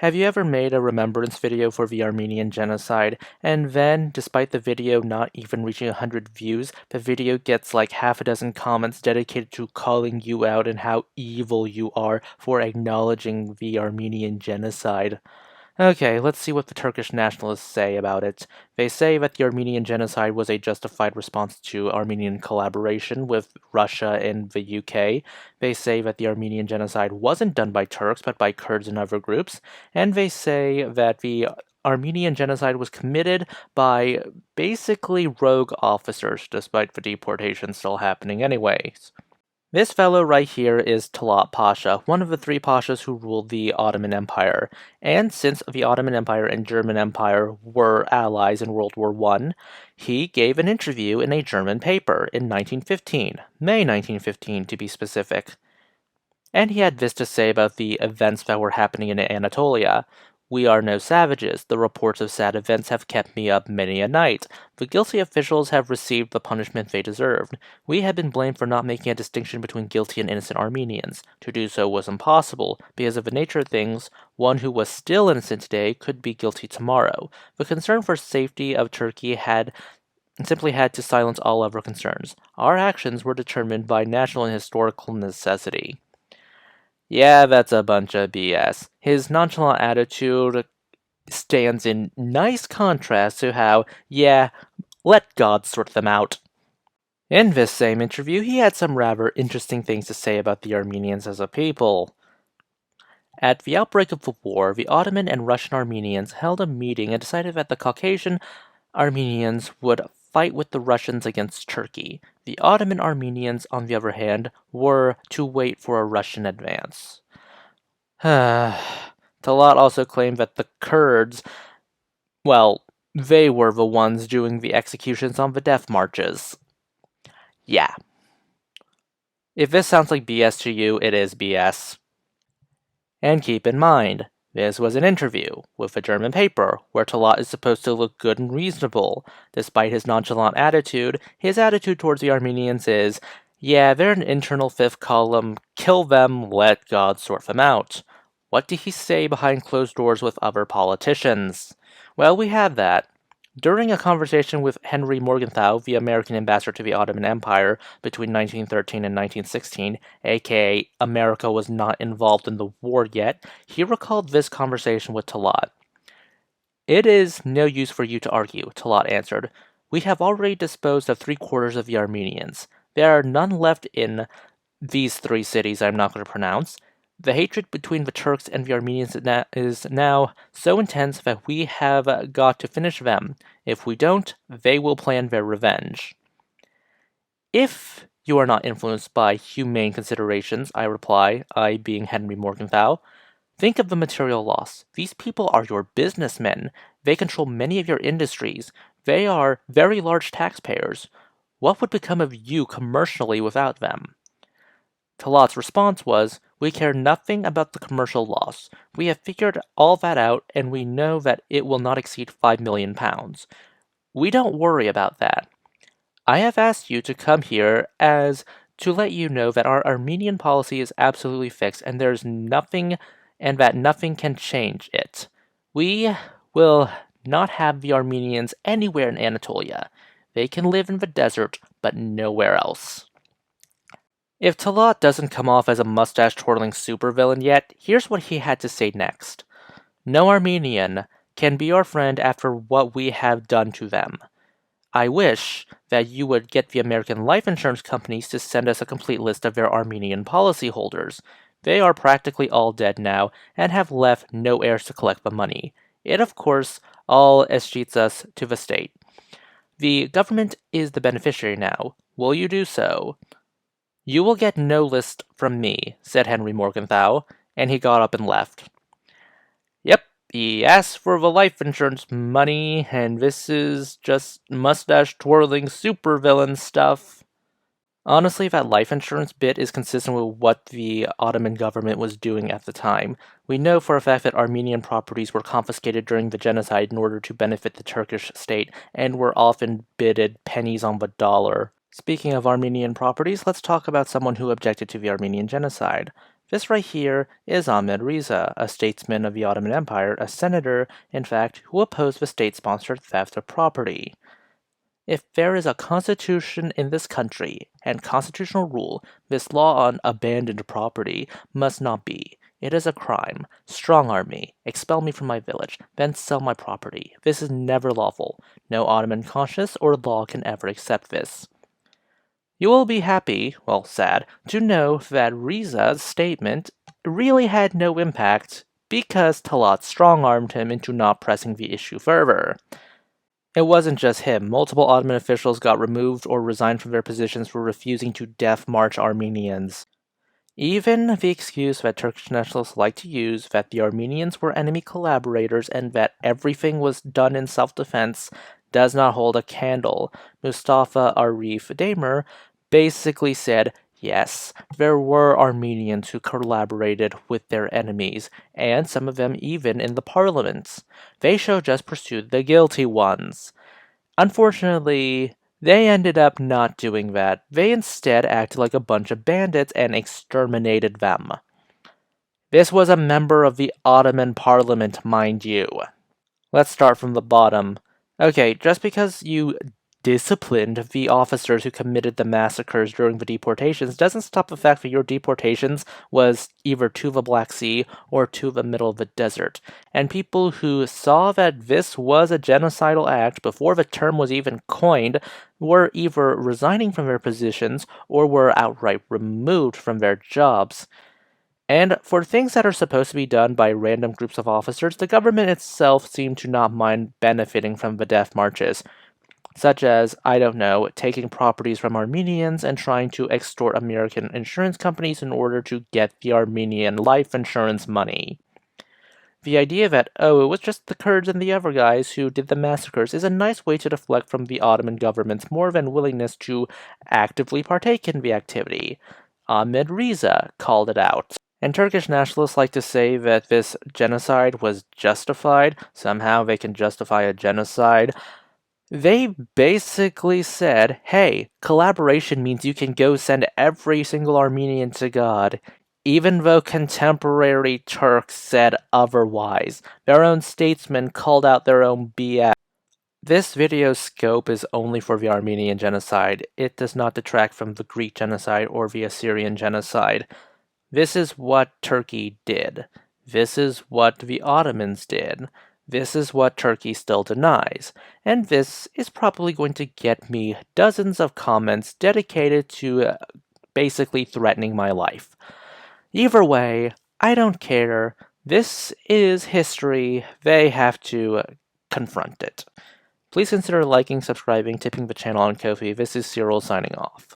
Have you ever made a remembrance video for the Armenian Genocide, and then, despite the video not even reaching 100 views, the video gets like half a dozen comments dedicated to calling you out and how evil you are for acknowledging the Armenian Genocide? Okay, let's see what the Turkish nationalists say about it. They say that the Armenian Genocide was a justified response to Armenian collaboration with Russia and the UK. They say that the Armenian Genocide wasn't done by Turks but by Kurds and other groups. And they say that the Armenian Genocide was committed by basically rogue officers, despite the deportation still happening anyways. This fellow right here is Talat Pasha, one of the three pashas who ruled the Ottoman Empire. And since the Ottoman Empire and German Empire were allies in World War I, he gave an interview in a German paper in 1915, May 1915 to be specific. And he had this to say about the events that were happening in Anatolia. "We are no savages. The reports of sad events have kept me up many a night. The guilty officials have received the punishment they deserved. We have been blamed for not making a distinction between guilty and innocent Armenians. To do so was impossible, because of the nature of things, one who was still innocent today could be guilty tomorrow. The concern for safety of Turkey had simply had to silence all other concerns. Our actions were determined by national and historical necessity." Yeah, that's a bunch of BS. His nonchalant attitude stands in nice contrast to how, yeah, let God sort them out. In this same interview, he had some rather interesting things to say about the Armenians as a people. At the outbreak of the war, the Ottoman and Russian Armenians held a meeting and decided that the Caucasian Armenians would fight with the Russians against Turkey. The Ottoman Armenians, on the other hand, were to wait for a Russian advance. Talat also claimed that the Kurds, well, they were the ones doing the executions on the death marches. Yeah. If this sounds like BS to you, it is BS. And keep in mind, this was an interview with a German paper where Talat is supposed to look good and reasonable. Despite his nonchalant attitude, his attitude towards the Armenians is, yeah, they're an internal fifth column, kill them, let God sort them out. What did he say behind closed doors with other politicians? Well, we have that. During a conversation with Henry Morgenthau, the American ambassador to the Ottoman Empire between 1913 and 1916, aka America was not involved in the war yet, he recalled this conversation with Talat. "It is no use for you to argue," Talat answered. "We have already disposed of 3/4 of the Armenians. There are none left in these 3 cities I'm not going to pronounce. The hatred between the Turks and the Armenians is now so intense that we have got to finish them. If we don't, they will plan their revenge." "If you are not influenced by humane considerations," I reply, I being Henry Morgenthau, "think of the material loss. These people are your businessmen. They control many of your industries. They are very large taxpayers. What would become of you commercially without them?" Talat's response was, "We care nothing about the commercial loss. We have figured all that out, and we know that it will not exceed £5 million. We don't worry about that. I have asked you to come here as to let you know that our Armenian policy is absolutely fixed, and there's nothing, and that nothing can change it. We will not have the Armenians anywhere in Anatolia. They can live in the desert, but nowhere else." If Talat doesn't come off as a mustache-twirling supervillain yet, here's what he had to say next. "No Armenian can be our friend after what we have done to them. I wish that you would get the American life insurance companies to send us a complete list of their Armenian policyholders. They are practically all dead now and have left no heirs to collect the money. It, of course, all escheats us to the state. The government is the beneficiary now. Will you do so?" "You will get no list from me," said Henry Morgenthau, and he got up and left. Yep, he asked for the life insurance money, and this is just mustache-twirling supervillain stuff. Honestly, that life insurance bit is consistent with what the Ottoman government was doing at the time. We know for a fact that Armenian properties were confiscated during the genocide in order to benefit the Turkish state, and were often bidded pennies on the dollar. Speaking of Armenian properties, let's talk about someone who objected to the Armenian Genocide. This right here is Ahmed Riza, a statesman of the Ottoman Empire, a senator, in fact, who opposed the state-sponsored theft of property. If there is a constitution in this country and constitutional rule, this law on abandoned property must not be. It is a crime. Strong-arm me, expel me from my village, then sell my property. This is never lawful. No Ottoman conscience or law can ever accept this. You will be happy, well, sad, to know that Riza's statement really had no impact because Talat strong-armed him into not pressing the issue further. It wasn't just him. Multiple Ottoman officials got removed or resigned from their positions for refusing to death march Armenians. Even the excuse that Turkish nationalists like to use, that the Armenians were enemy collaborators and that everything was done in self-defense, does not hold a candle. Mustafa Arif Damer basically said, yes, there were Armenians who collaborated with their enemies, and some of them even in the parliaments. They should just pursue the guilty ones. Unfortunately, they ended up not doing that. They instead acted like a bunch of bandits and exterminated them. This was a member of the Ottoman Parliament, mind you. Let's start from the bottom. Okay, just because you disciplined the officers who committed the massacres during the deportations doesn't stop the fact that your deportations was either to the Black Sea or to the middle of the desert. And people who saw that this was a genocidal act before the term was even coined were either resigning from their positions or were outright removed from their jobs. And for things that are supposed to be done by random groups of officers, the government itself seemed to not mind benefiting from the death marches. Such as, I don't know, taking properties from Armenians and trying to extort American insurance companies in order to get the Armenian life insurance money. The idea that, oh, it was just the Kurds and the other guys who did the massacres is a nice way to deflect from the Ottoman government's more than willingness to actively partake in the activity. Ahmed Riza called it out. And Turkish nationalists like to say that this genocide was justified. Somehow they can justify a genocide. They basically said, hey, collaboration means you can go send every single Armenian to God, even though contemporary Turks said otherwise. Their own statesmen called out their own BS. This video's scope is only for the Armenian Genocide. It does not detract from the Greek Genocide or the Syrian Genocide. This is what Turkey did. This is what the Ottomans did. This is what Turkey still denies, and this is probably going to get me dozens of comments dedicated to basically threatening my life. Either way, I don't care. This is history. They have to confront it. Please consider liking, subscribing, tipping the channel on Ko-fi. This is Cyril signing off.